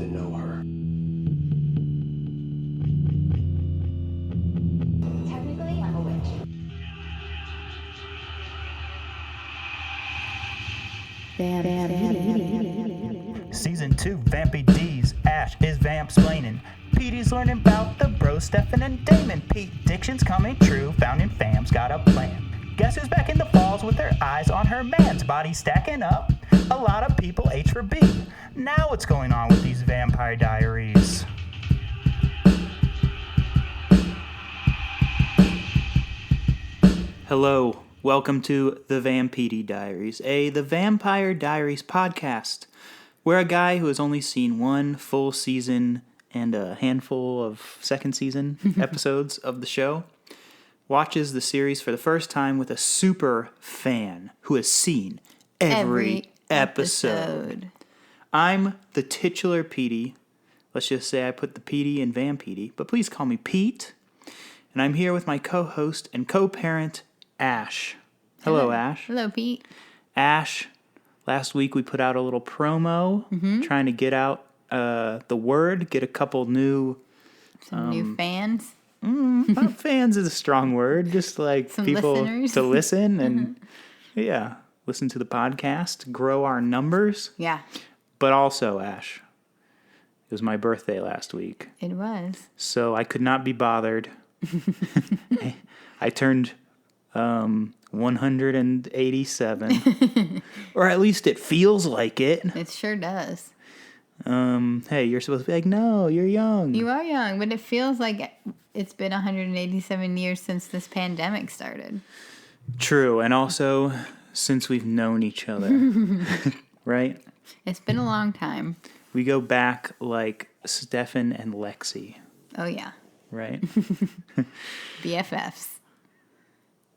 that know her. Technically, I'm a witch. Season 2, Vampy D's. Ash is vamp-splaining. Petey's learning about the bros, Stefan and Damon. Pete-dictions coming true. Founding fam's got a plan. Guess who's back in the falls with their eyes on her man's body stacking up? A lot of people H for B. Now what's going on with these Vampire Diaries? Hello, welcome to the Vampire Diaries, the Vampire Diaries podcast, where a guy who has only seen one full season and a handful of second season episodes of the show watches the series for the first time with a super fan who has seen every episode. I'm the titular Petey. Let's just say I put the Petey in Vampedy, but please call me Pete. And I'm here with my co-host and co-parent, Ash. Hello, Ash. Hello, Pete. Ash, last week we put out a little promo trying to get out the word, get a couple new... New fans. Not fans is a strong word, just like Some people listeners. to listen and, listen to the podcast, grow our numbers. Yeah, But also, Ash, it was my birthday last week, it was. so I could not be bothered. I turned 187, or at least it feels like it. It sure does. Hey, you're supposed to be like, no, you're young. You are young, but it feels like it's been 187 years since this pandemic started. True, and also since we've known each other, right? It's been a long time. We go back like Stefan and Lexi, Oh, yeah. right? BFFs.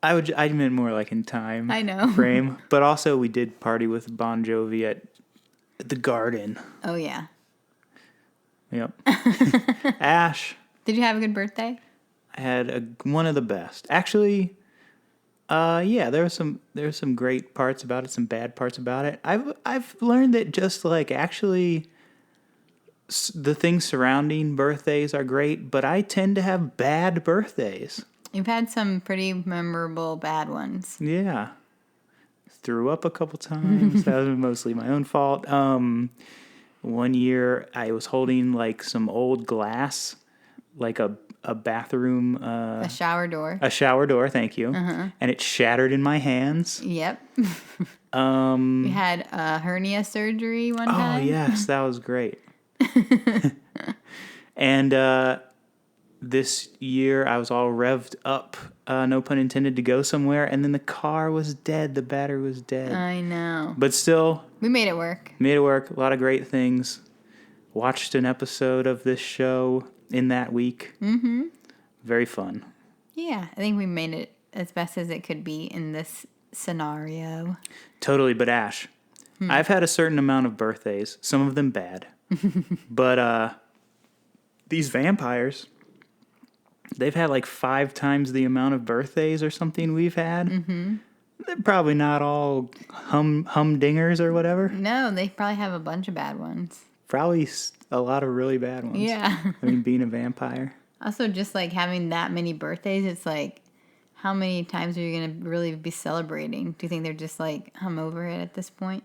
I meant more like in time I know. frame, but also we did party with Bon Jovi at the Garden. Oh, yeah. Yep. Ash, Did you have a good birthday? I had one of the best. Actually, there were some great parts about it, some bad parts about it. I've learned that just like actually the things surrounding birthdays are great, but I tend to have bad birthdays. You've had some pretty memorable bad ones. Yeah. Threw up a couple times. That was mostly my own fault. One year I was holding like some old glass, like a bathroom. A shower door. A shower door, thank you. And it shattered in my hands. Yep. You had a hernia surgery one time. Oh, yes, that was great. And this year I was all revved up, no pun intended, to go somewhere, and then the car was dead. The battery was dead. I know. But still, We made it work. made it work. A lot of great things. Watched an episode of this show in that week. Mm-hmm. Very fun. Yeah, I think we made it as best as it could be in this scenario. Totally, but Ash, I've had a certain amount of birthdays, some of them bad. But these vampires, they've had like 5 times the amount of birthdays or something we've had. Mm-hmm. They're probably not all humdingers or whatever. No, they probably have a bunch of bad ones. Probably a lot of really bad ones. Yeah. I mean, being a vampire. Also, just like having that many birthdays, it's like, how many times are you going to really be celebrating? Do you think they're just like hum over it at this point?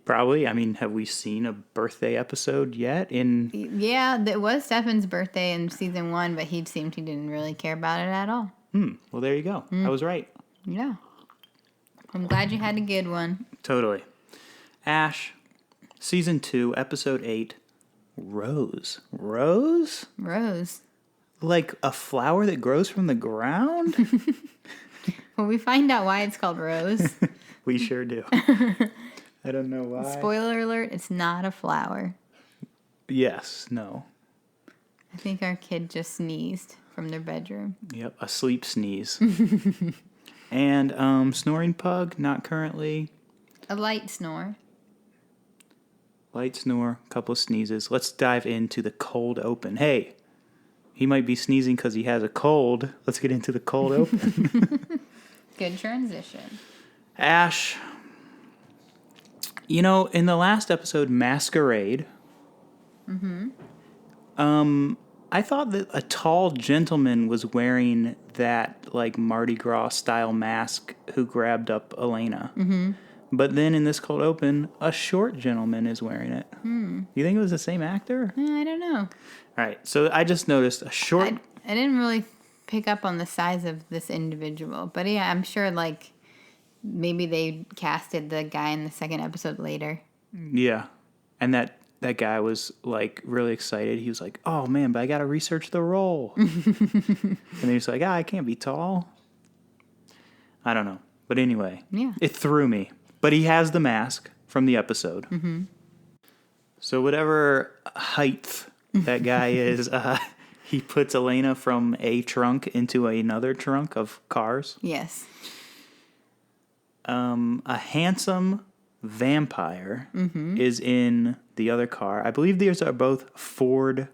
Probably. I mean, have we seen a birthday episode yet? Yeah, it was Stefan's birthday in season 1, but he seemed he didn't really care about it at all. Well, there you go. I was right. Yeah. I'm glad you had a good one. Totally. Ash, season 2, episode 8, Rose. Rose? Rose. Like a flower that grows from the ground? Well, we find out why it's called Rose. We sure do. I don't know why. Spoiler alert, it's not a flower. Yes, no. I think our kid just sneezed from their bedroom. Yep, a sleep sneeze. And snoring pug, not currently. A light snore. Light snore, couple of sneezes. Let's dive into the cold open. Hey, he might be sneezing because he has a cold. Let's get into the cold open. Good transition. Ash, you know, in the last episode, Masquerade, I thought that a tall gentleman was wearing that like Mardi Gras style mask who grabbed up Elena. Mm-hmm. But then in this cold open, a short gentleman is wearing it. You think it was the same actor? I don't know. All right, so I just noticed a short. I didn't really pick up on the size of this individual, but yeah, I'm sure like maybe they casted the guy in the second episode later. Yeah, and that guy was like really excited. He was like, "Oh man, but I got to research the role." And then he's like, "I can't be tall." I don't know, but anyway, Yeah, it threw me. But he has the mask from the episode. Mm-hmm. So whatever height that guy is, he puts Elena from a trunk into another trunk of cars. yes. A handsome vampire is in the other car. I believe these are both Ford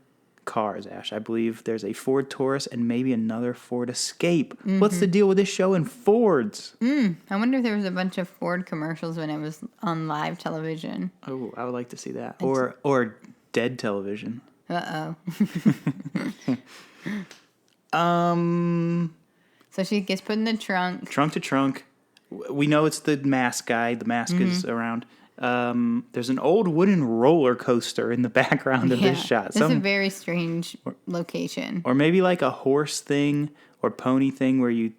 cars, Ash. I believe there's a Ford Taurus and maybe another Ford Escape. What's the deal with this show and Fords? I wonder if there was a bunch of Ford commercials when it was on live television. Oh, I would like to see that. Or dead television. Uh-oh. Um, So she gets put in the trunk. Trunk to trunk. We know it's the mask guy. The mask is around. There's an old wooden roller coaster in the background of this shot. This is a very strange location. Or maybe like a horse thing or pony thing where you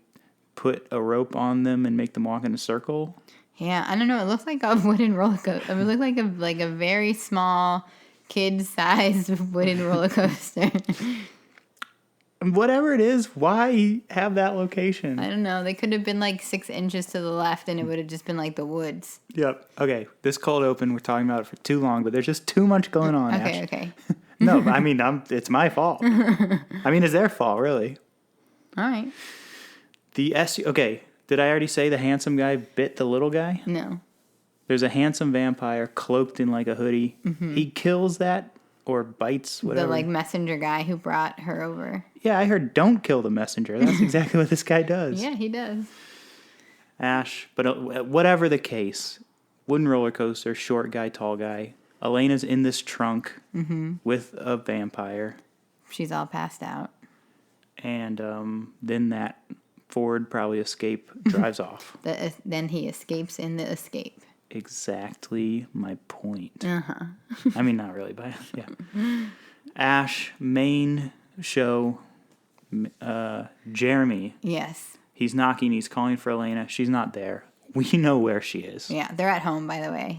put a rope on them and make them walk in a circle. Yeah, I don't know. It looks like a wooden roller coaster. It looked like a very small, kid-sized wooden roller coaster. Whatever it is, why have that location? I don't know. They could have been like 6 inches to the left, and it would have just been like the woods. Yep. Okay. This cold open, we're talking about it for too long, but there's just too much going on. Okay. Ash. Okay. No, I mean, it's my fault. I mean, it's their fault, really. All right. Okay. Did I already say the handsome guy bit the little guy? No. There's a handsome vampire cloaked in like a hoodie. Mm-hmm. He kills that or bites whatever. The like messenger guy who brought her over. Yeah, I heard don't kill the messenger. That's exactly what this guy does. Yeah, he does. Ash, but whatever the case, wooden roller coaster, short guy, tall guy. Elena's in this trunk with a vampire. She's all passed out. And then that Ford probably Escape drives off. Then he escapes in the Escape. Exactly my point. Uh-huh. I mean, not really, but yeah. Ash, main show, Jeremy. Yes. He's knocking, he's calling for Elena. She's not there. We know where she is. Yeah, they're at home, by the way.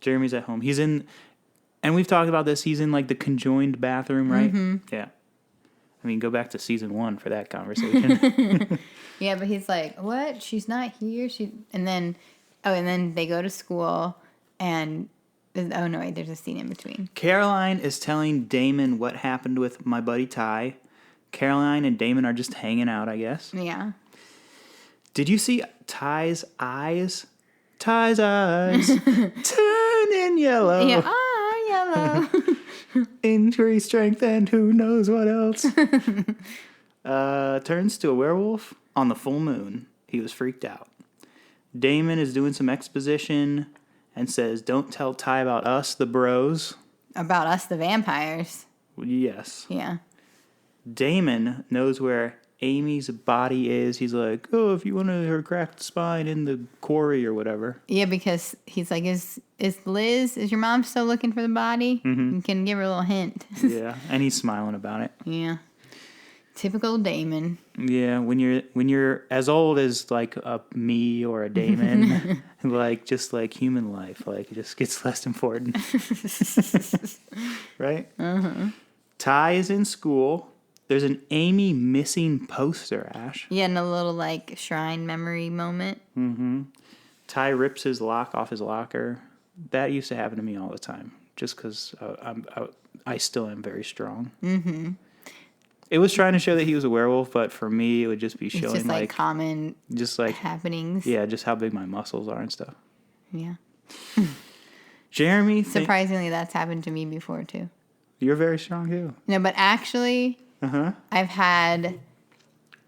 Jeremy's at home. He's in, and we've talked about this, he's in like the conjoined bathroom, right? Mm-hmm. Yeah. I mean, go back to season 1 for that conversation. Yeah, but he's like, what? She's not here? And then they go to school, and, oh no, wait, there's a scene in between. Caroline is telling Damon what happened with my buddy Ty. Caroline and Damon are just hanging out, I guess. Yeah. Did you see Ty's eyes? Ty's eyes turning yellow. Yeah, yellow. Increased strength and who knows what else. Turns to a werewolf on the full moon. He was freaked out. Damon is doing some exposition and says, don't tell Ty about us, the bros. About us, the vampires. Yes. Yeah. Damon knows where Amy's body is. He's like, oh, if you wanted her cracked spine in the quarry or whatever. Yeah, because he's like, is your mom still looking for the body? Mm-hmm. You can give her a little hint. Yeah, and he's smiling about it. Yeah. Typical Damon. Yeah, when you're as old as like a me or a Damon, like just like human life, like it just gets less important. Right? Uh-huh. Ty is in school. There's an Amy missing poster, Ash. Yeah, and a little like shrine memory moment. Mm-hmm. Ty rips his lock off his locker. That used to happen to me all the time, just because I still am very strong. Mm-hmm. It was trying to show that he was a werewolf, but for me, it would just be showing just like common just like happenings. Yeah, just how big my muscles are and stuff. Yeah. Jeremy, surprisingly, that's happened to me before too. You're very strong too. No, but actually, I've had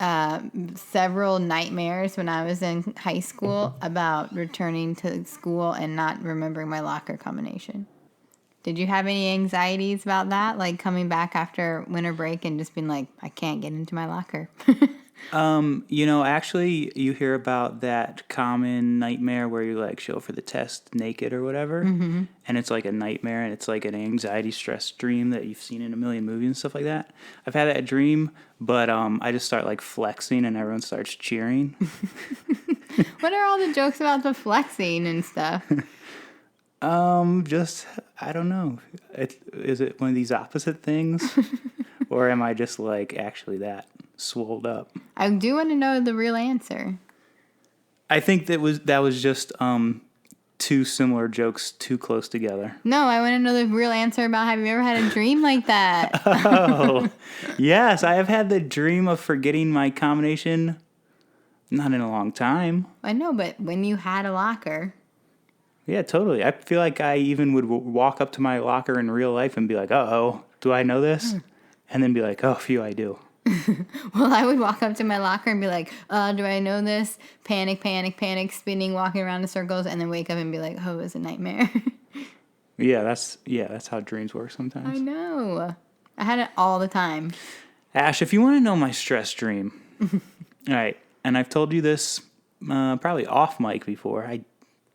several nightmares when I was in high school about returning to school and not remembering my locker combination. Did you have any anxieties about that? Like coming back after winter break and just being like, I can't get into my locker. Actually, you hear about that common nightmare where you like show up for the test naked or whatever, and it's like a nightmare and it's like an anxiety stress dream that you've seen in a million movies and stuff like that. I've had that dream, but I just start like flexing and everyone starts cheering. What are all the jokes about the flexing and stuff? Just I don't know. Is it one of these opposite things, or am I just like actually that swolled up? I do want to know the real answer. I think that was just two similar jokes too close together. No, I want to know the real answer about have you ever had a dream like that? Oh, yes, I have had the dream of forgetting my combination. Not in a long time. I know, but when you had a locker. Yeah, totally. I feel like I even would walk up to my locker in real life and be like, "Uh-oh, do I know this?" And then be like, "Oh, phew, I do." Well, I would walk up to my locker and be like, do I know this? Panic, panic, panic, spinning, walking around in circles, and then wake up and be like, oh, it was a nightmare. Yeah, that's how dreams work sometimes. I know. I had it all the time. Ash, if you want to know my stress dream, all right, and I've told you this probably off mic before. I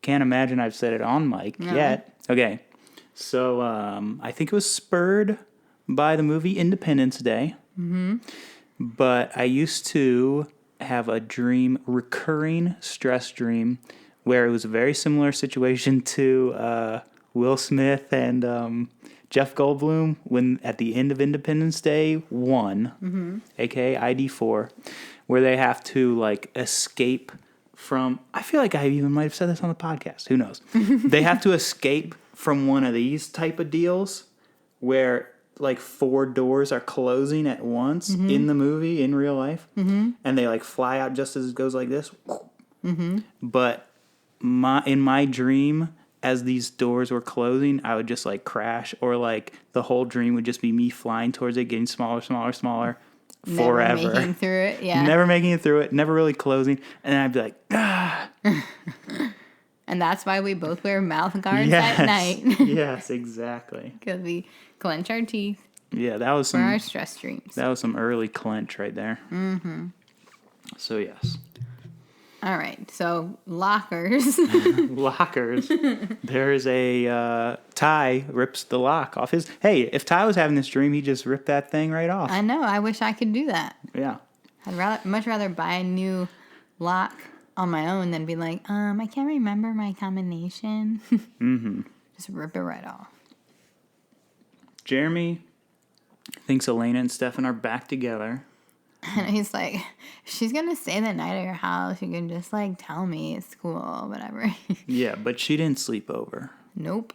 can't imagine I've said it on mic yet. Okay, so I think it was spurred by the movie Independence Day. Mm-hmm. But I used to have a recurring stress dream, where it was a very similar situation to Will Smith and Jeff Goldblum when at the end of Independence Day 1, aka ID4, where they have to like escape from. I feel like I even might have said this on the podcast. Who knows? They have to escape from one of these type of deals where like 4 doors are closing at once in the movie, in real life, and they like fly out just as it goes like this. But in my dream, as these doors were closing, I would just like crash, or like the whole dream would just be me flying towards it, getting smaller, smaller, smaller, forever. Never making through it, yeah. Never making it through it, never really closing, and then I'd be like, ah. And that's why we both wear mouth guards at night. Yes, exactly. Because we clench our teeth. Yeah, that was for our stress dreams. That was some early clench right there. Mm-hmm. So yes. All right, so lockers. Lockers. There is a Ty rips the lock off his. Hey, if Ty was having this dream, he just ripped that thing right off. I know. I wish I could do that. Yeah. I'd much rather buy a new lock on my own than be like, I can't remember my combination. Mm-hmm. Just rip it right off. Jeremy thinks Elena and Stefan are back together. And he's like, if she's going to stay the night at your house, you can just, like, tell me it's cool, whatever. Yeah, but she didn't sleep over. Nope.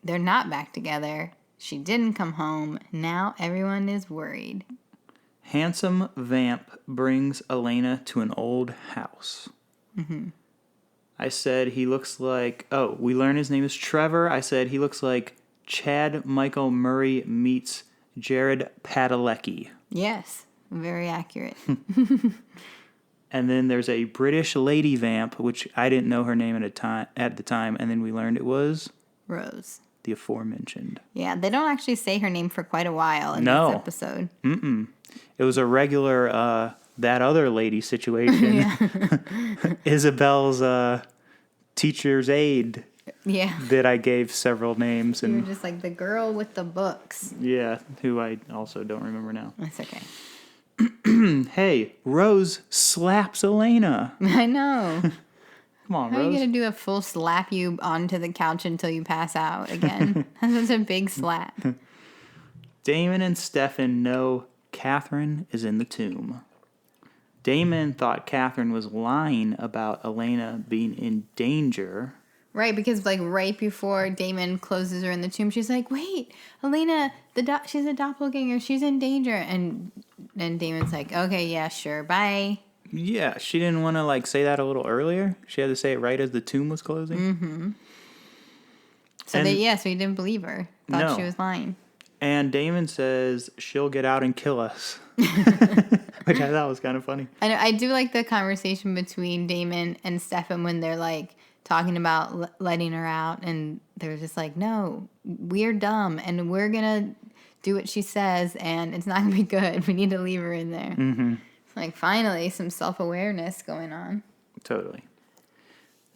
They're not back together. She didn't come home. Now everyone is worried. Handsome Vamp brings Elena to an old house. Mm-hmm. I said he looks like... Oh, we learn his name is Trevor. I said he looks like Chad Michael Murray meets Jared Padalecki. Yes, very accurate. And then there's a British lady vamp, which I didn't know her name at the time, and then we learned it was... Rose. The aforementioned. Yeah, they don't actually say her name for quite a while in this episode. Mm-mm. It was a regular, that other lady situation. Isabel's teacher's aide. Yeah. That I gave several names. You were just like the girl with the books. Yeah, who I also don't remember now. That's okay. Hey, Rose slaps Elena. I know. Come on, How Rose. are you going to do a full slap you onto the couch until you pass out again? That's a big slap. Damon and Stefan know Catherine is in the tomb. Damon thought Catherine was lying about Elena being in danger. Right, because like right before Damon closes her in the tomb, she's like, "Wait, Elena, she's a doppelganger. She's in danger." And Damon's like, "Okay, yeah, sure, bye." Yeah, she didn't want to like say that a little earlier. She had to say it right as the tomb was closing. Mm-hmm. So he didn't believe her. Thought she was lying. And Damon says she'll get out and kill us, which I thought was kind of funny. I do like the conversation between Damon and Stefan when they're like talking about letting her out, and they're just like, no, we're dumb and we're gonna do what she says and it's not gonna be good. We need to leave her in there. Mm-hmm. Like, finally, some self-awareness going on. Totally.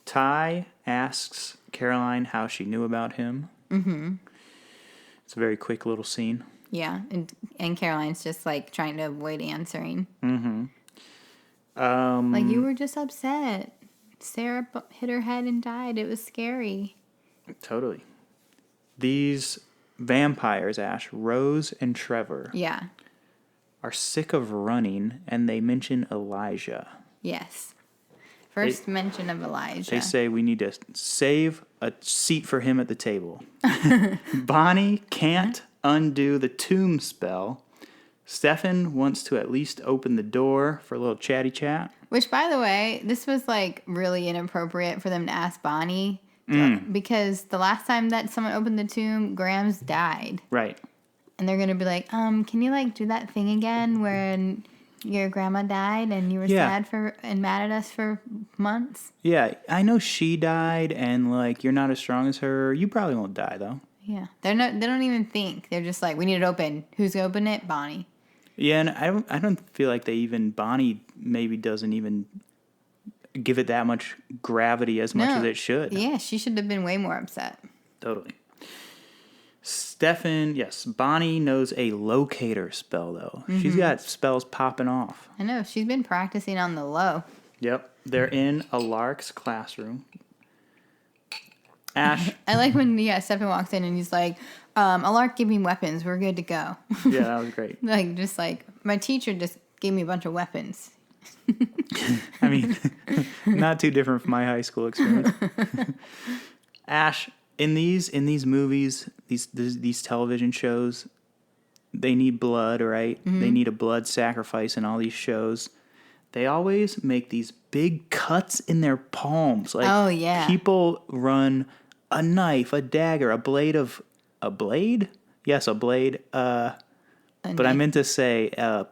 Ty asks Caroline how she knew about him. Mm-hmm. It's a very quick little scene. Yeah, and Caroline's just, like, trying to avoid answering. Mm-hmm. Like, you were just upset. Sarah hit her head and died. It was scary. Totally. These vampires, Ash, Rose and Trevor, Yeah. are sick of running, and they mention Elijah. Yes. First mention of Elijah. They say we need to save a seat for him at the table. Bonnie can't undo the tomb spell. Stefan wants to at least open the door for a little chatty chat. Which, by the way, this was, like, really inappropriate for them to ask Bonnie. Because the last time that someone opened the tomb, Grams died. Right. And they're going to be like, can you, like, do that thing again when your grandma died and you were sad and mad at us for months? Yeah, I know she died and, like, you're not as strong as her. You probably won't die, though. Yeah. They don't even think. They're just like, we need it open. Who's going to open it? Bonnie. Yeah, and I don't feel like Bonnie maybe doesn't even give it that much gravity as much as it should. Yeah, she should have been way more upset. Totally. Stefan, yes, Bonnie knows a locator spell, though. Mm-hmm. She's got spells popping off. I know. She's been practicing on the low. Yep. They're in a Lark's classroom. Ash. I like when Stefan walks in and he's like, Alark gave me weapons. We're good to go. Yeah, that was great. Like, just like, my teacher just gave me a bunch of weapons. I mean, not too different from my high school experience. Ash, in these movies, these television shows, they need blood, right? Mm-hmm. They need a blood sacrifice in all these shows. They always make these big cuts in their palms. Like, oh, yeah. People run a knife, a dagger, a blade? Yes, a blade. But knife. I meant to say a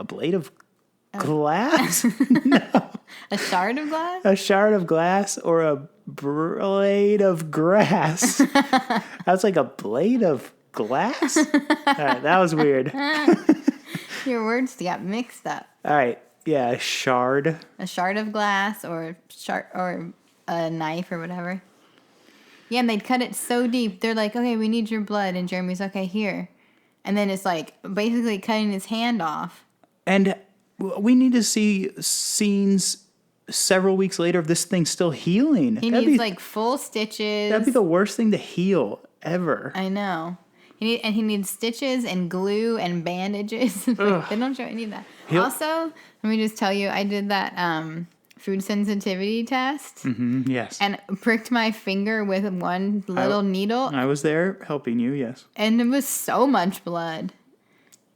blade of glass? No. A shard of glass? A shard of glass or a blade of grass. That's like a blade of glass? All right, that was weird. Your words got mixed up. All right. Yeah, a shard. A shard of glass or a knife or whatever. Yeah, and they'd cut it so deep. They're like, okay, we need your blood. And Jeremy's, okay, here. And then it's like basically cutting his hand off. And we need to see scenes several weeks later of this thing still healing. He needs like full stitches. That'd be the worst thing to heal ever. I know. He needs stitches and glue and bandages. Like, they don't show any of that. Also, let me just tell you, I did that food sensitivity test. Mm-hmm, yes. And pricked my finger with one little needle. I was there helping you, yes. And it was so much blood.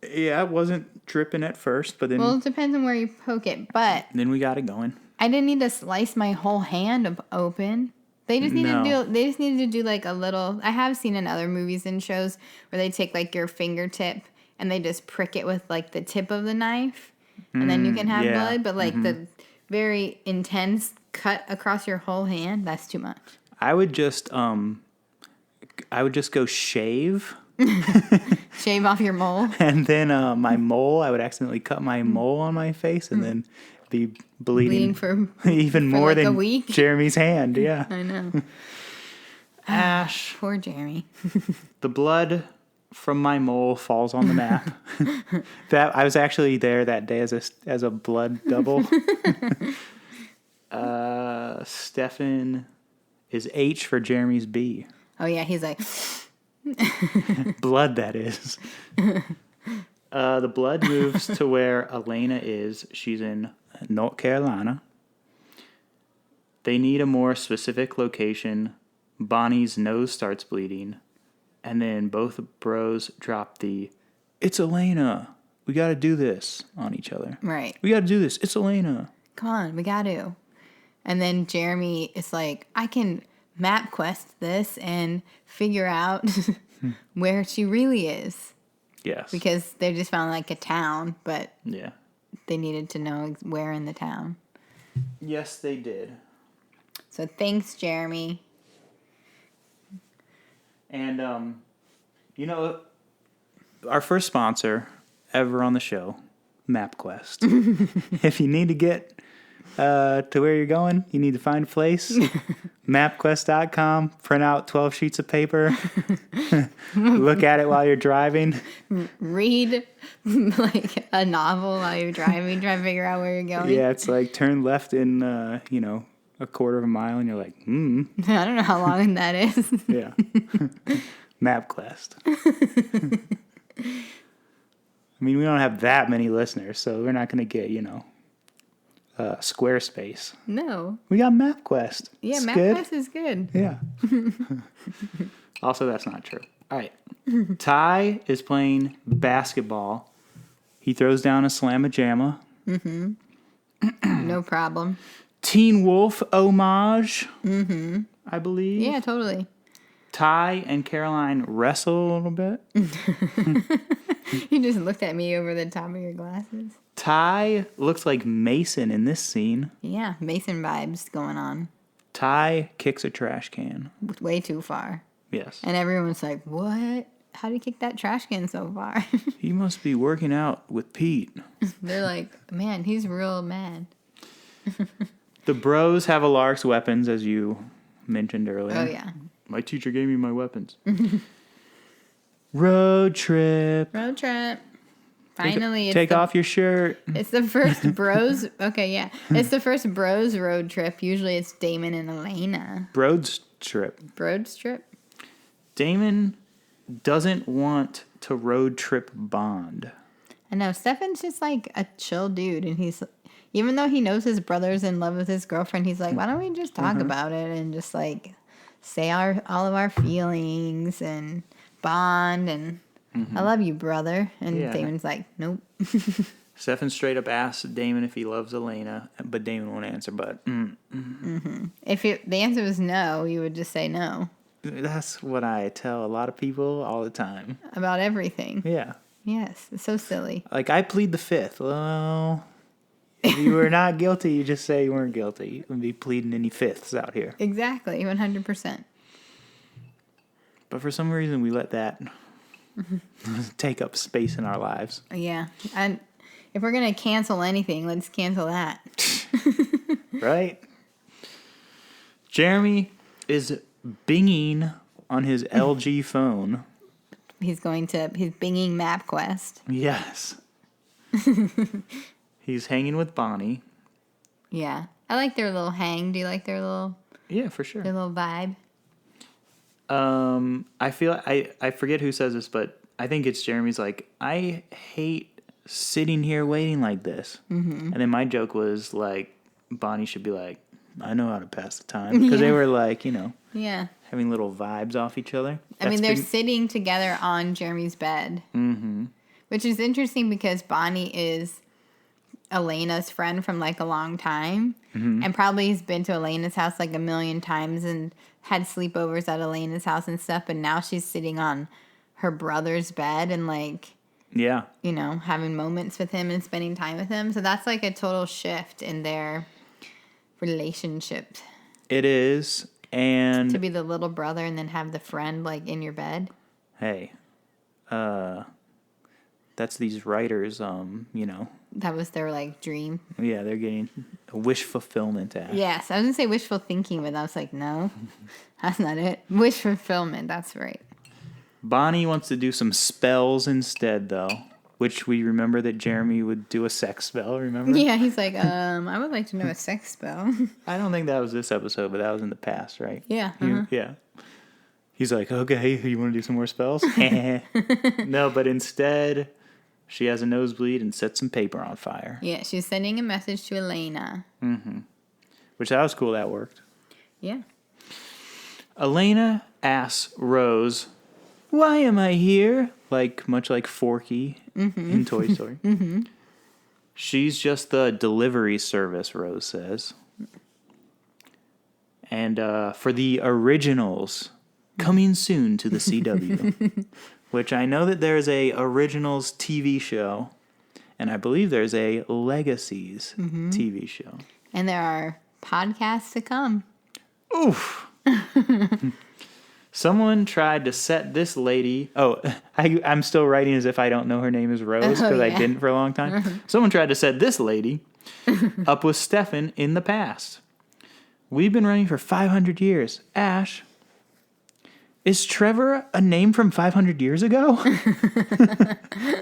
Yeah, it wasn't dripping at first, but then... Well, it depends on where you poke it, but... Then we got it going. I didn't need to slice my whole hand open. They just needed to do like a little... I have seen in other movies and shows where they take like your fingertip and they just prick it with like the tip of the knife. And then you can have blood. But like the very intense cut across your whole hand, that's too much. I would just go shave... Shave off your mole. And then my mole, I would accidentally cut my mole on my face and then be bleeding for even more like than a week. Jeremy's hand. Yeah. I know. Ash. Poor Jeremy. The blood from my mole falls on the map. That I was actually there that day as a blood double. Stefan is H for Jeremy's B. Oh yeah, he's like... Blood, that is. The blood moves to where Elena is. She's in North Carolina. They need a more specific location. Bonnie's nose starts bleeding. And then both bros drop the, it's Elena. We got to do this on each other. Right. We got to do this. It's Elena. Come on, we got to. And then Jeremy is like, I can map quest this and figure out where she really is. Yes. Because they just found like a town, but yeah, they needed to know where in the town. Yes, they did. So thanks, Jeremy. And, our first sponsor ever on the show, MapQuest. If you need to get to where you're going, you need to find a place. MapQuest.com, print out 12 sheets of paper, look at it while you're driving. Read like a novel while you're driving, try to figure out where you're going. Yeah, it's like turn left in, a quarter of a mile, and you're like, I don't know how long that is. Yeah. MapQuest. I mean, we don't have that many listeners, so we're not going to get, Squarespace. No. We got MapQuest. Yeah, it's MapQuest is good. Yeah. Also, that's not true. All right. Ty is playing basketball. He throws down a slamma-jamma. No problem. Teen Wolf homage, I believe. Yeah, totally. Ty and Caroline wrestle a little bit. You just looked at me over the top of your glasses. Ty looks like Mason in this scene. Yeah, Mason vibes going on. Ty kicks a trash can. Way too far. Yes. And everyone's like, what? How do you kick that trash can so far? He must be working out with Pete. They're like, man, he's real mad. The bros have Alarc's weapons, as you mentioned earlier. Oh, yeah. My teacher gave me my weapons. Road trip. Road trip. Finally. Take off your shirt. It's the first bros. Okay, yeah. It's the first bros road trip. Usually it's Damon and Elena. Broad's trip. Broad's trip? Damon doesn't want to road trip Bond. I know. Stefan's just like a chill dude. And he's, even though he knows his brother's in love with his girlfriend, he's like, why don't we just talk about it and just like say all of our feelings and bond and I love you, brother. And Damon's like, nope. Stefan straight up asks Damon if he loves Elena, but Damon won't answer. But if the answer was no, you would just say no. That's what I tell a lot of people all the time. About everything. Yeah. Yes. It's so silly. Like, I plead the fifth. Well, if you were not guilty, you just say you weren't guilty. You wouldn't be pleading any fifths out here. Exactly. 100%. But for some reason, we let that take up space in our lives. Yeah. And if we're going to cancel anything, let's cancel that. Right? Jeremy is binging on his LG phone. He's binging MapQuest. Yes. He's hanging with Bonnie. Yeah. I like their little hang. Do you like their little... Yeah, for sure. Their little vibe? I feel... I forget who says this, but I think it's Jeremy's like, I hate sitting here waiting like this. And then my joke was like, Bonnie should be like, I know how to pass the time. Because they were like, Yeah. having little vibes off each other. I mean, they're sitting together on Jeremy's bed. Which is interesting because Bonnie is Elena's friend from like a long time. And probably has been to Elena's house like a million times and had sleepovers at Elena's house and stuff. But now she's sitting on her brother's bed and like, yeah, having moments with him and spending time with him. So that's like a total shift in their relationship. It is. And to be the little brother and then have the friend like in your bed. Hey, that's these writers, That was their like dream. Yeah, they're getting a wish fulfillment act. Yes, I was gonna say wishful thinking, but I was like, no, that's not it. Wish fulfillment, that's right. Bonnie wants to do some spells instead, though, which we remember that Jeremy would do a sex spell, remember? Yeah, he's like, I would like to know a sex spell. I don't think that was this episode, but that was in the past, right? Yeah. Yeah. He's like, okay, you want to do some more spells? No, but instead, she has a nosebleed and sets some paper on fire. Yeah, she's sending a message to Elena. Which, that was cool, that worked. Yeah. Elena asks Rose, why am I here? Much like Forky in Toy Story. She's just the delivery service, Rose says. And for the originals, coming soon to the CW. Which I know that there's a originals TV show. And I believe there's a Legacies TV show. And there are podcasts to come. Oof. Someone tried to set this lady... Oh, I'm still writing as if I don't know her name is Rose, because I didn't for a long time. Someone tried to set this lady up with Stefan in the past. We've been running for 500 years. Ash, is Trevor a name from 500 years ago?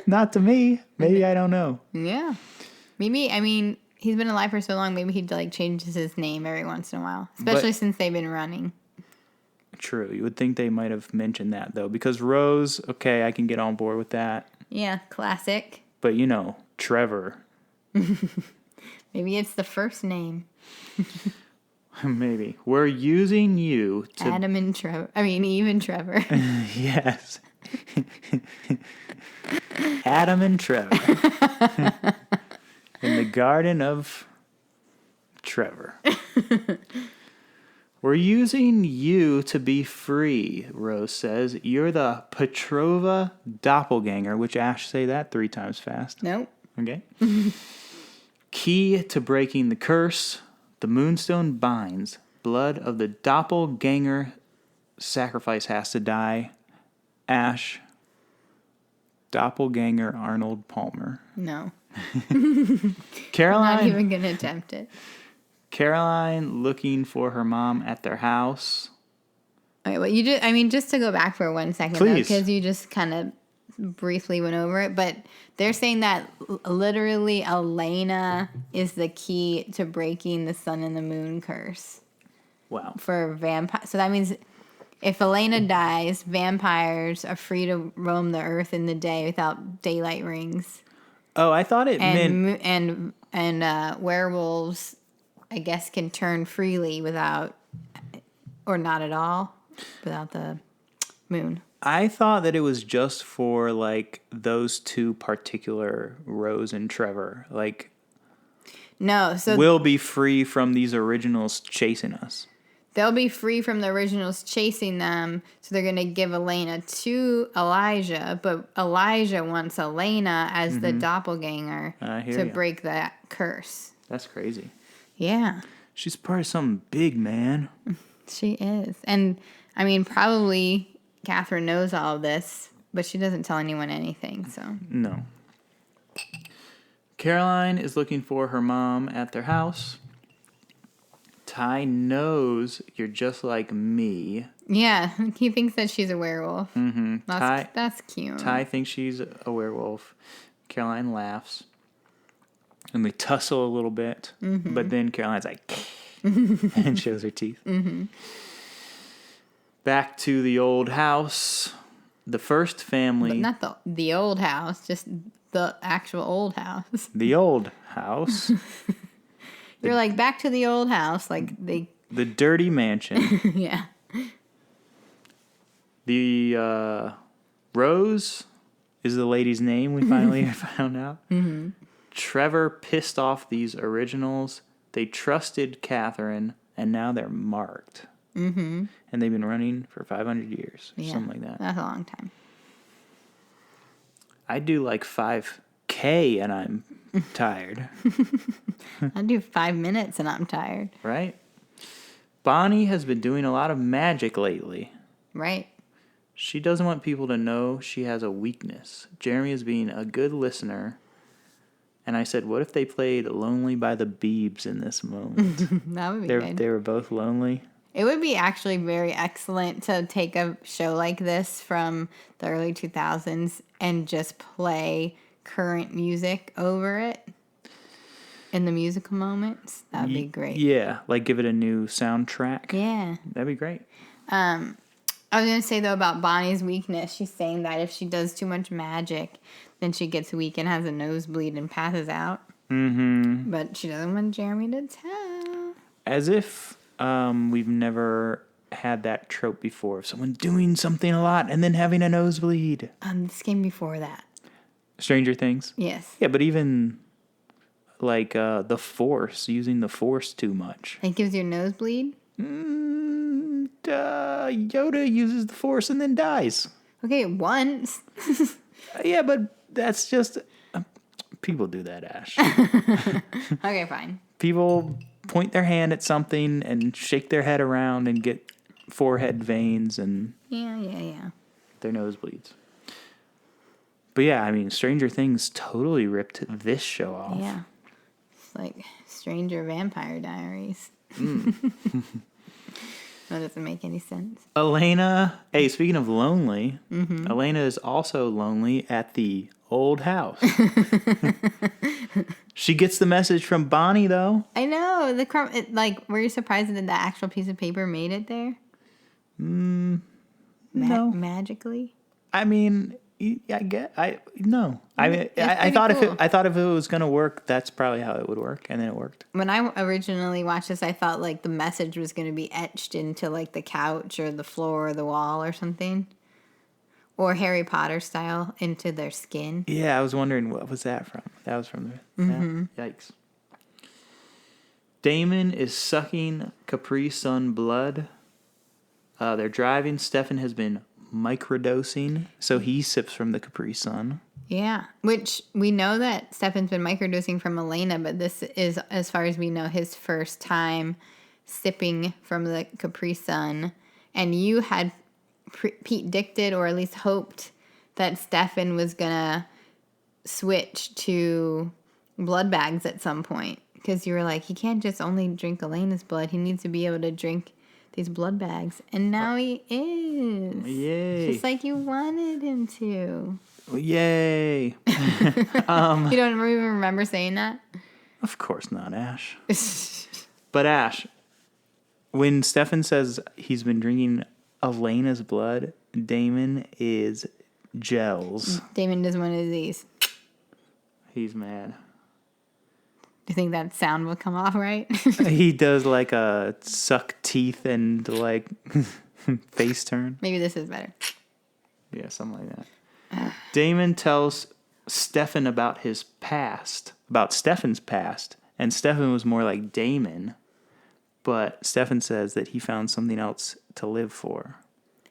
Not to me. Maybe I don't know. Yeah. Maybe, I mean, he's been alive for so long, maybe he'd like changes his name every once in a while. Especially since they've been running. True. You would think they might have mentioned that, though. Because Rose, okay, I can get on board with that. Yeah, classic. But, Trevor. Maybe it's the first name. Maybe. We're using you to... Adam and Trevor. I mean, Eve and Trevor. Yes. Adam and Trevor. In the garden of Trevor. We're using you to be free, Rose says. You're the Petrova doppelganger, which Ash, say that 3 times fast. Nope. Okay. Key to breaking the curse. The moonstone binds. Blood of the doppelganger sacrifice has to die. Ash. Doppelganger Arnold Palmer. No. Caroline. I'm not even going to attempt it. Caroline looking for her mom at their house. Okay, well, just to go back for 1 second, because you just kind of briefly went over it, but they're saying that literally Elena is the key to breaking the sun and the moon curse. Wow. For vampire. So that means if Elena dies, vampires are free to roam the earth in the day without daylight rings. Oh, I thought it meant... And werewolves, I guess, can turn freely without, or not at all, without the moon. I thought that it was just for, those 2 particular Rose and Trevor. No, so... We'll be free from these originals chasing us. They'll be free from the originals chasing them, so they're going to give Elena to Elijah, but Elijah wants Elena as the doppelganger to break that curse. That's crazy. Yeah. She's part of something big, man. She is. And, I mean, probably Catherine knows all of this, but she doesn't tell anyone anything, so. No. Caroline is looking for her mom at their house. Ty knows you're just like me. Yeah, he thinks that she's a werewolf. Mm-hmm. That's cute. Ty thinks she's a werewolf. Caroline laughs. And they tussle a little bit. Mm-hmm. But then Caroline's like, and shows her teeth. Mm-hmm. Back to the old house. The first family. But not the old house, just the actual old house. The old house. You're like, back to the old house. The dirty mansion. Yeah. The Rose is the lady's name we finally found out. Mm-hmm. Trevor pissed off these originals. They trusted Catherine, and now they're marked. Mm-hmm. And they've been running for 500 years. Or something like that. That's a long time. I do 5K and I'm tired. I do 5 minutes and I'm tired. Right? Bonnie has been doing a lot of magic lately. Right. She doesn't want people to know she has a weakness. Jeremy is being a good listener. And I said, what if they played Lonely by the Beebs in this moment? That would be good. They were both lonely. It would be actually very excellent to take a show like this from the early 2000s and just play current music over it in the musical moments. That would be great. Yeah, give it a new soundtrack. Yeah. That'd be great. I was going to say, though, about Bonnie's weakness. She's saying that if she does too much magic, then she gets weak and has a nosebleed and passes out. Mm-hmm. But she doesn't want Jeremy to tell. As if we've never had that trope before of someone doing something a lot and then having a nosebleed. This came before that. Stranger Things? Yes. Yeah, but even the Force, using the Force too much. It gives you a nosebleed? Yoda uses the Force and then dies. Okay, once. Yeah, but that's just... people do that, Ash. Okay, fine. People point their hand at something and shake their head around and get forehead veins and Yeah. their nosebleeds. But yeah, I mean, Stranger Things totally ripped this show off. Yeah. It's like Stranger Vampire Diaries. That doesn't make any sense. Elena, hey, speaking of lonely, Elena is also lonely at the old house. She gets the message from Bonnie, though. I know. Were you surprised that the actual piece of paper made it there? No. Magically? I mean, no. I thought cool. if it was gonna work, that's probably how it would work, and then it worked. When I originally watched this, I thought like the message was going to be etched into like the couch or the floor or the wall or something, or Harry Potter style into their skin. Yeah, I was wondering what was that from. That was from the yikes. Damon is sucking Capri Sun blood. They're driving. Stefan has been microdosing, so he sips from the Capri Sun. Yeah, which we know that Stefan's been microdosing from Elena, but this is, as far as we know, his first time sipping from the Capri Sun. And you had Pete-dicted, or at least hoped, that Stefan was gonna switch to blood bags at some point, because you were like, he can't just only drink Elena's blood; he needs to be able to drink these blood bags, and now he is. Yay! Just like you wanted him to. Yay! You don't even remember saying that? Of course not, Ash. But Ash, when Stefan says he's been drinking Elena's blood, Damon is gels. Damon does one of these. He's mad. Do you think that sound will come off right? He does like a suck teeth and like face turn. Maybe this is better. Yeah, something like that. Damon tells Stefan about his past, about Stefan's past, and Stefan was more like Damon, but Stefan says that he found something else to live for.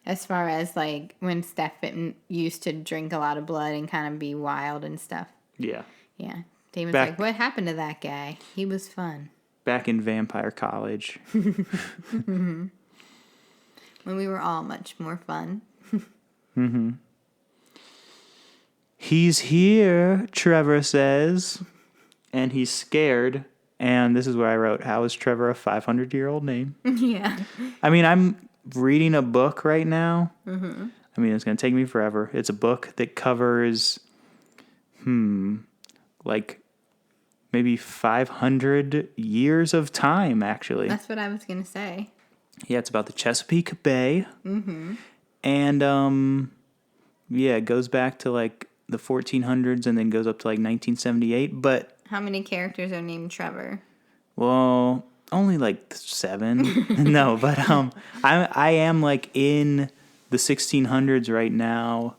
As far as like when Stefan used to drink a lot of blood and kind of be wild and stuff. Yeah. Yeah. Damon's like, what happened to that guy? He was fun. Back in vampire college. When we were all much more fun. He's here, Trevor says. And he's scared. And this is where I wrote, how is Trevor a 500-year-old name? Yeah. I mean, I'm reading a book right now. I mean, it's going to take me forever. It's a book that covers, like maybe 500 years of time, actually. That's what I was going to say. Yeah, it's about the Chesapeake Bay. And, yeah, it goes back to like the 1400s and then goes up to like 1978. But how many characters are named Trevor? Well, only like 7. No, but I am like in the 1600s right now.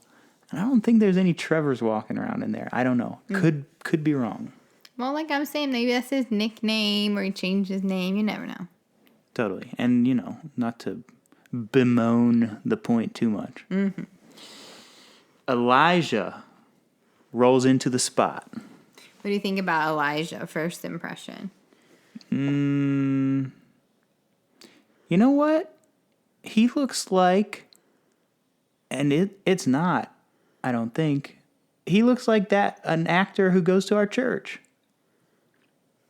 And I don't think there's any Trevors walking around in there. I don't know. Could be wrong. Well, like I'm saying, maybe that's his nickname or he changed his name. You never know. Totally. And, you know, not to bemoan the point too much. Elijah rolls into the spot. What do you think about Elijah, first impression? You know what? He looks like, and it's not, I don't think, he looks like an actor who goes to our church.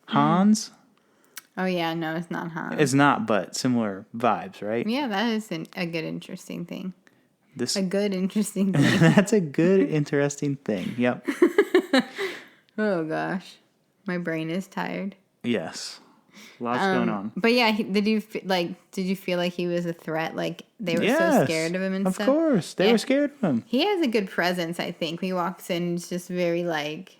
Hans? Oh, yeah, no, it's not Hans. It's not, but similar vibes, right? Yeah, that is a good, interesting thing. A good, interesting thing. That's a good, interesting thing. Yep. Oh, gosh. My brain is tired. Yes. Lots going on. But yeah, did you feel like he was a threat? Like they were so scared of him and stuff? Of course. They were scared of him. He has a good presence, I think. He walks in, he's just very like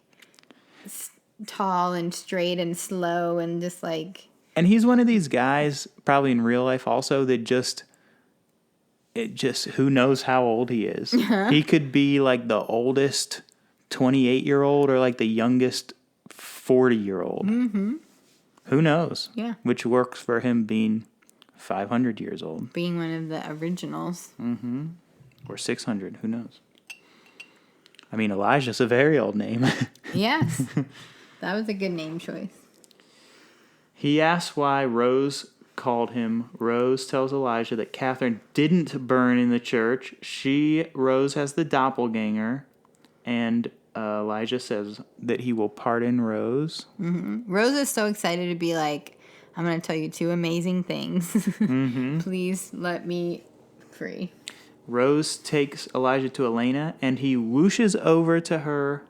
tall and straight and slow and just like... And he's one of these guys, probably in real life also, that who knows how old he is. He could be like the oldest 28-year-old or like the youngest 40-year-old. Who knows? Yeah. Which works for him being 500 years old. Being one of the originals. Or 600, who knows? I mean, Elijah's a very old name. Yes. That was a good name choice. He asks why Rose called him. Rose tells Elijah that Catherine didn't burn in the church. Rose has the doppelganger, and Elijah says that he will pardon Rose. Mm-hmm. Rose is so excited to be like, I'm going to tell you 2 amazing things. Mm-hmm. Please let me free. Rose takes Elijah to Elena, and he whooshes over to her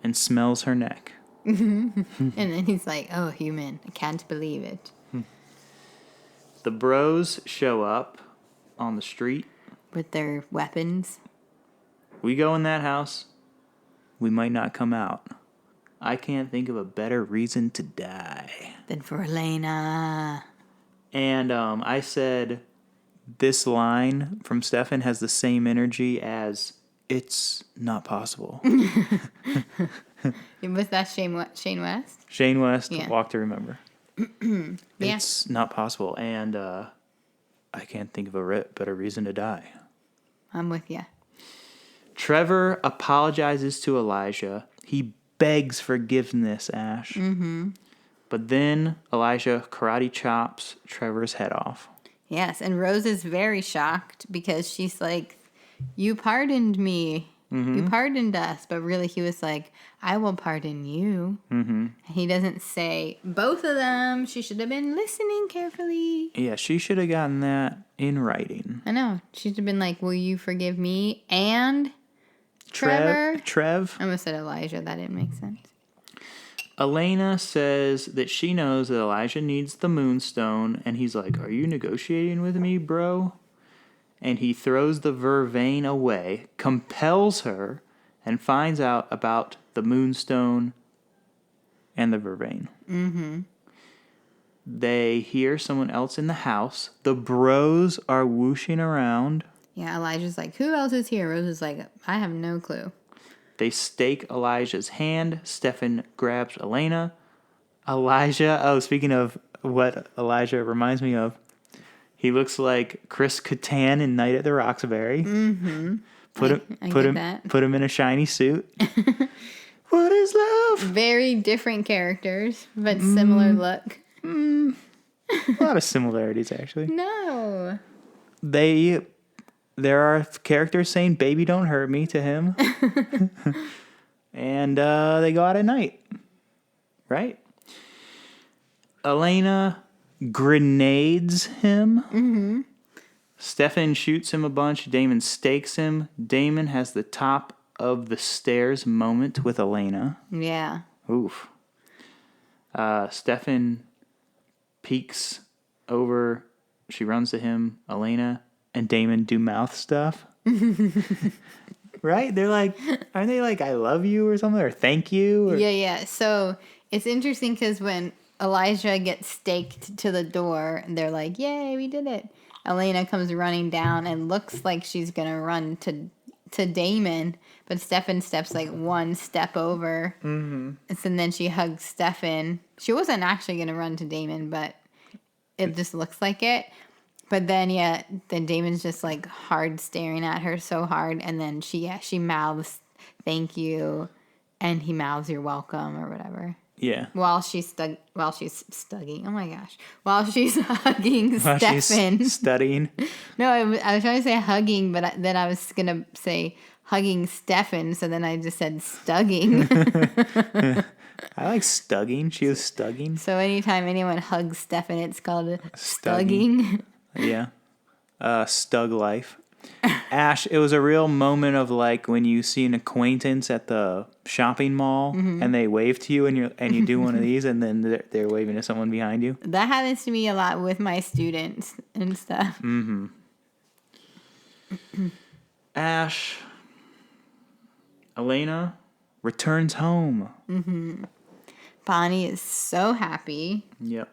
and smells her neck. And then he's like, oh, human, I can't believe it. The bros show up on the street. With their weapons. We go in that house. We might not come out. I can't think of a better reason to die than for Elena. And I said this line from Stefan has the same energy as "It's not possible." Was that Shane West? Shane West, yeah. Walk to Remember. Yeah. It's not possible, and I can't think of a better reason to die. I'm with you. Trevor apologizes to Elijah. He begs forgiveness, Ash. Mm-hmm. But then Elijah karate chops Trevor's head off. Yes, and Rose is very shocked because she's like, you pardoned me. Mm-hmm. You pardoned us. But really he was like, I will pardon you. Mm-hmm. He doesn't say both of them. She should have been listening carefully. Yeah, she should have gotten that in writing. I know. She should have been like, will you forgive me and Trevor? Trev. I almost said Elijah. That didn't make sense. Elena says that she knows that Elijah needs the moonstone, and he's like, are you negotiating with me, bro? And he throws the vervain away, compels her, and finds out about the moonstone and the vervain. Mm-hmm. They hear someone else in the house. The bros are whooshing around. Yeah, Elijah's like, who else is here? Rose is like, I have no clue. They stake Elijah's hand. Stefan grabs Elena. Speaking of what Elijah reminds me of, he looks like Chris Kattan in Night at the Roxbury. Mm-hmm. Put him in a shiny suit. What is love? Very different characters, but similar look. A lot of similarities, actually. No. There are characters saying, baby, don't hurt me to him. And they go out at night. Right? Elena grenades him. Mm-hmm. Stefan shoots him a bunch. Damon stakes him. Damon has the top of the stairs moment with Elena. Yeah. Oof. Stefan peeks over. She runs to him. Elena and Damon do mouth stuff. Right? They're like, aren't they like, I love you or something? Or thank you? Or... Yeah. So it's interesting because when Elijah gets staked to the door, and they're like, yay, we did it. Elena comes running down and looks like she's going to run to Damon, but Stefan steps like one step over. Mm-hmm. And then she hugs Stefan. She wasn't actually going to run to Damon, but it just looks like it. But then, then Damon's just like hard staring at her so hard. And then she mouths, thank you. And he mouths, you're welcome or whatever. Yeah. While she's stugging. Oh my gosh. While she's hugging Stefan. She's studying. No, I was trying to say hugging, but then I was going to say hugging Stefan. So then I just said stugging. I like stugging. She was stugging. So anytime anyone hugs Stefan, it's called stugging. Yeah. Stug life. Ash, it was a real moment of like when you see an acquaintance at the shopping mall and they wave to you and you do one of these and then they're waving to someone behind you. That happens to me a lot with my students and stuff. Mm-hmm. Ash, Elena returns home. Mm-hmm. Bonnie is so happy. Yep.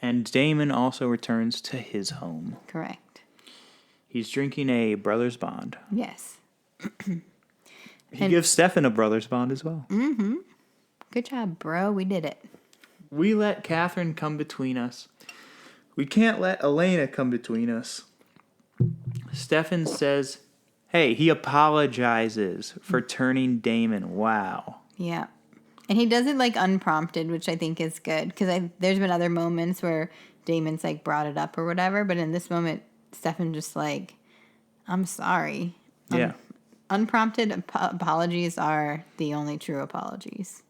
And Damon also returns to his home. Correct. He's drinking a Brothers Bond. Yes. He gives Stefan a Brothers Bond as well. Mm-hmm. Good job, bro. We did it. We let Catherine come between us. We can't let Elena come between us. Stefan says, hey, he apologizes for turning Damon. Wow. Yeah. And he does it like unprompted, which I think is good. Because there's been other moments where Damon's like brought it up or whatever. But in this moment, Stefan just like, I'm sorry. Yeah. Unprompted apologies are the only true apologies.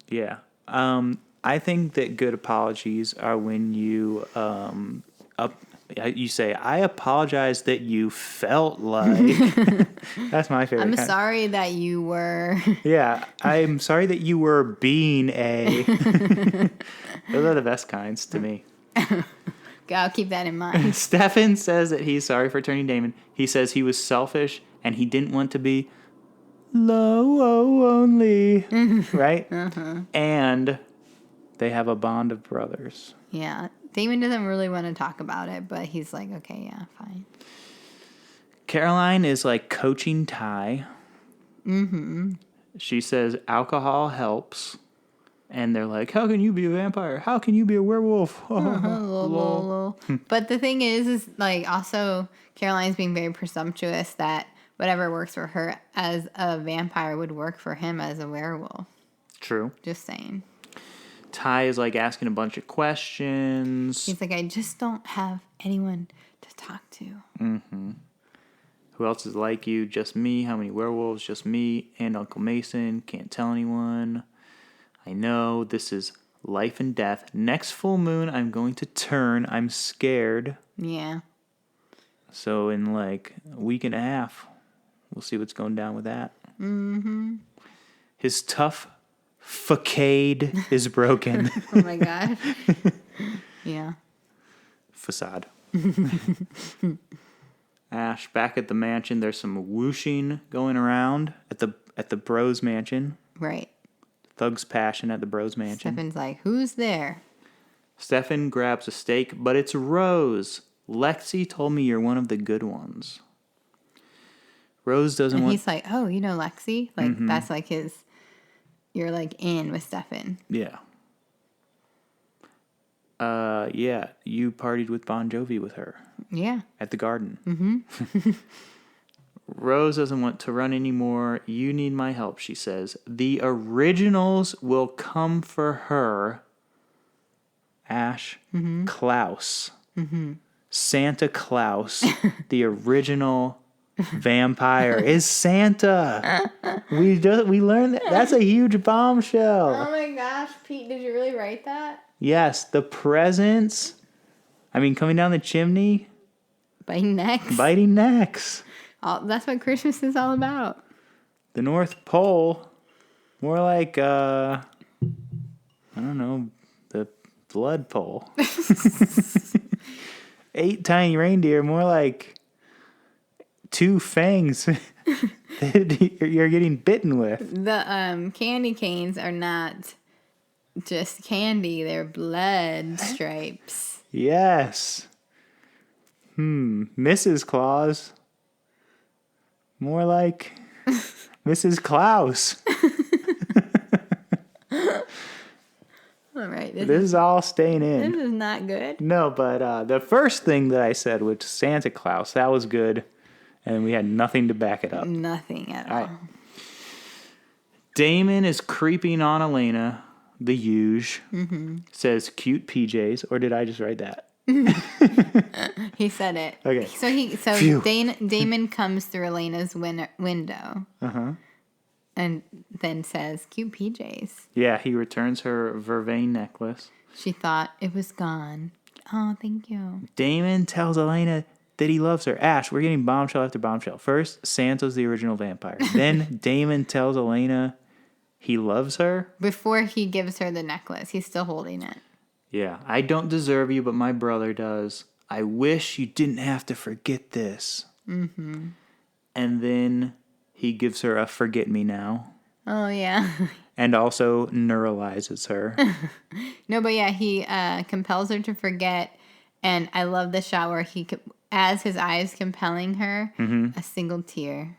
Yeah. I think that good apologies are when you you say, I apologize that you felt like. That's my favorite. I'm sorry that you were. Yeah. I'm sorry that you were being a. Those are the best kinds to me. I'll keep that in mind. Stefan says that he's sorry for turning Damon. He says he was selfish and he didn't want to be low only. Right? Uh-huh. And they have a bond of brothers. Yeah. Damon doesn't really want to talk about it, but he's like, okay, yeah, fine. Caroline is like coaching Ty. Mm-hmm. She says alcohol helps. And they're like, how can you be a vampire? How can you be a werewolf? Lol. But the thing is like also Caroline's being very presumptuous that whatever works for her as a vampire would work for him as a werewolf. True. Just saying. Ty is like asking a bunch of questions. He's like, I just don't have anyone to talk to. Mm-hmm. Who else is like you? Just me. How many werewolves? Just me and Uncle Mason. Can't tell anyone. I know this is life and death. Next full moon, I'm going to turn. I'm scared. Yeah. So in like a week and a half, we'll see what's going down with that. Mm-hmm. His tough facade is broken. Oh my God. Yeah. Facade. Ash, back at the mansion, there's some whooshing going around at the Bros mansion. Right. Thug's passion at the Bros mansion. Stefan's like, who's there? Stefan grabs a steak, but it's Rose. Lexi told me you're one of the good ones. Rose doesn't want... He's like, oh, you know Lexi? Like, that's like his... You're like in with Stefan. Yeah. Yeah, you partied with Bon Jovi with her. Yeah. At the garden. Mm-hmm. Rose doesn't want to run anymore. You need my help, she says. The originals will come for her. Ash. Mm-hmm. Klaus. Mm-hmm. Santa Claus. The original vampire is Santa. We learned that. That's a huge bombshell. Oh my gosh, Pete, did you really write that? Yes, the presents. I mean, coming down the chimney. Biting necks. Biting necks. That's what Christmas is all about. The North Pole. More like, I don't know, the Blood Pole. 8 tiny reindeer. More like 2 fangs that you're getting bitten with. The candy canes are not just candy. They're blood stripes. Yes. Mrs. Claus. More like Mrs. Klaus. All right. This is all staying in. This is not good. No, but the first thing that I said, which Santa Claus, that was good. And we had nothing to back it up. Nothing at all. Right. Damon is creeping on Elena, the huge. Mm-hmm. Says cute PJs. Or did I just write that? He said it. Okay. So Damon comes through Elena's window. Uh-huh. And then says, cute PJs. Yeah, he returns her vervain necklace. She thought it was gone. Oh, thank you. Damon tells Elena that he loves her. Ash, we're getting bombshell after bombshell. First, Santa's the original vampire. Then Damon tells Elena he loves her. Before he gives her the necklace. He's still holding it. Yeah. I don't deserve you, but my brother does. I wish you didn't have to forget this. Mm-hmm. And then he gives her a forget-me-now. Oh, yeah. And also neuralizes her. No, but yeah, he compels her to forget. And I love the shot where as his eyes compelling her, a single tear.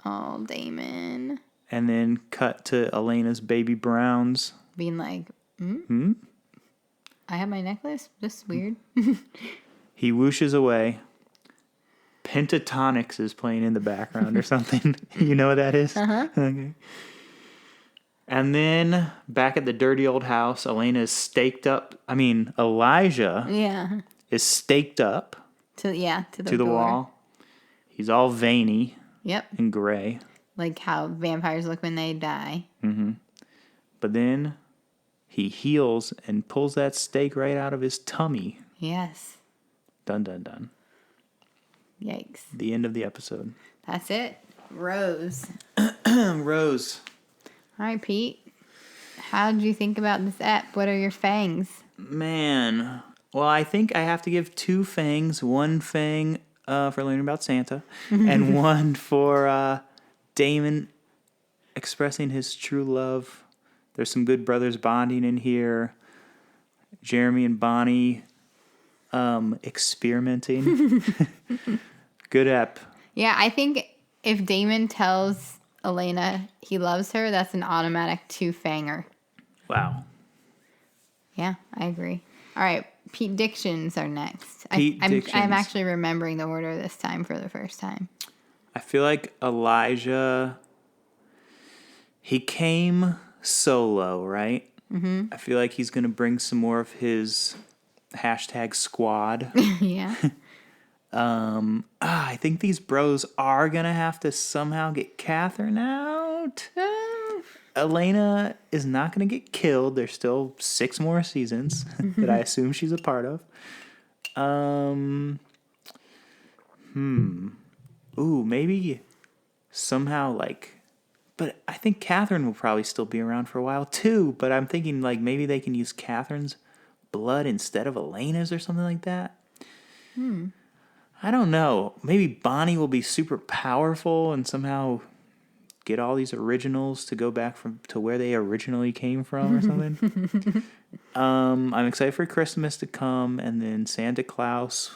Oh, Damon. And then cut to Elena's baby Browns. Being like, I have my necklace? This is weird. He whooshes away. Pentatonics is playing in the background or something. You know what that is? Uh-huh. Okay. And then back at the dirty old house, Elena is staked up. I mean, Elijah is staked up to the door. Wall. He's all veiny. Yep. And gray. Like how vampires look when they die. Mm-hmm. But then he heals and pulls that stake right out of his tummy. Yes. Dun, dun, dun. Yikes. The end of the episode. That's it. Rose. Rose. All right, Pete. How did you think about this ep? What are your fangs? Man. Well, I think I have to give 2 fangs. 1 fang for learning about Santa. And 1 for Damon expressing his true love. There's some good brothers bonding in here. Jeremy and Bonnie experimenting. Good ep. Yeah, I think if Damon tells Elena he loves her, that's an automatic 2-fanger. Wow. Yeah, I agree. All right, Pete-dictions are next. Pete-dictions. I'm actually remembering the order this time for the first time. I feel like Elijah, he came solo, right? Mm-hmm. I feel like he's going to bring some more of his #squad. Yeah. I think these bros are going to have to somehow get Catherine out. Elena is not going to get killed. There's still 6 more seasons that I assume she's a part of. Ooh, maybe somehow but I think Catherine will probably still be around for a while too. But I'm thinking maybe they can use Catherine's blood instead of Elena's or something like that. I don't know. Maybe Bonnie will be super powerful and somehow get all these originals to go back to where they originally came from or something. I'm excited for Christmas to come, and then Santa Claus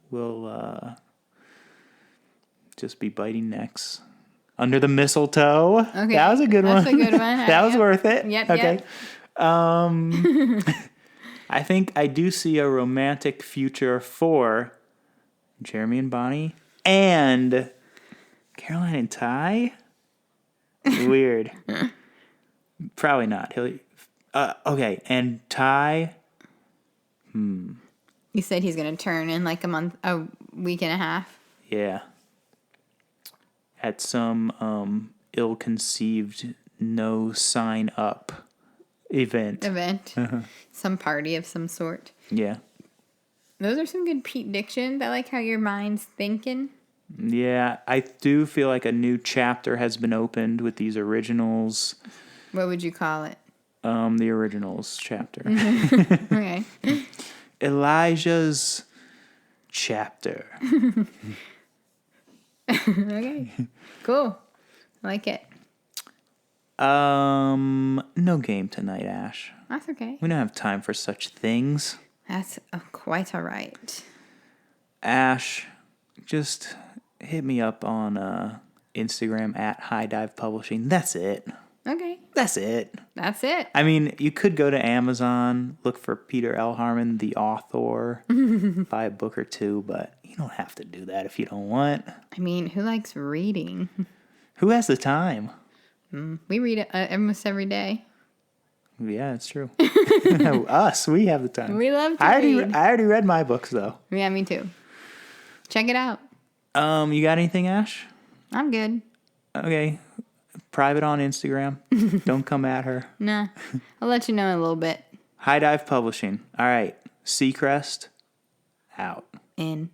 will just be biting necks under the mistletoe. Okay, that was a good one. That's a good one. That was worth it. Yep. Okay. Yep. I think I do see a romantic future for Jeremy and Bonnie and Caroline and Ty. Weird. Probably not. Okay, and Ty. You said he's gonna turn in a week and a half. Yeah. At some ill-conceived no sign up event. Some party of some sort. Yeah. Those are some good Pete-dictions. I like how your mind's thinking. Yeah, I do feel like a new chapter has been opened with these originals. What would you call it? The originals chapter. Okay. Elijah's chapter. Okay. Cool. I like it. No game tonight, Ash. That's okay. We don't have time for such things. That's quite all right. Ash, just hit me up on Instagram at High Dive Publishing. That's it. Okay. That's it. That's it. I mean, you could go to Amazon, look for Peter L. Harmon, the author, buy a book or 2, but you don't have to do that if you don't want. I mean, who likes reading? Who has the time? We read it almost every day. Yeah, it's true. Us, we have the time. We love to read. I already read my books, though. Yeah, me too. Check it out. You got anything, Ash? I'm good. Okay. Private on Instagram. Don't come at her. Nah. I'll let you know in a little bit. High Dive Publishing. All right. Seacrest, out. In.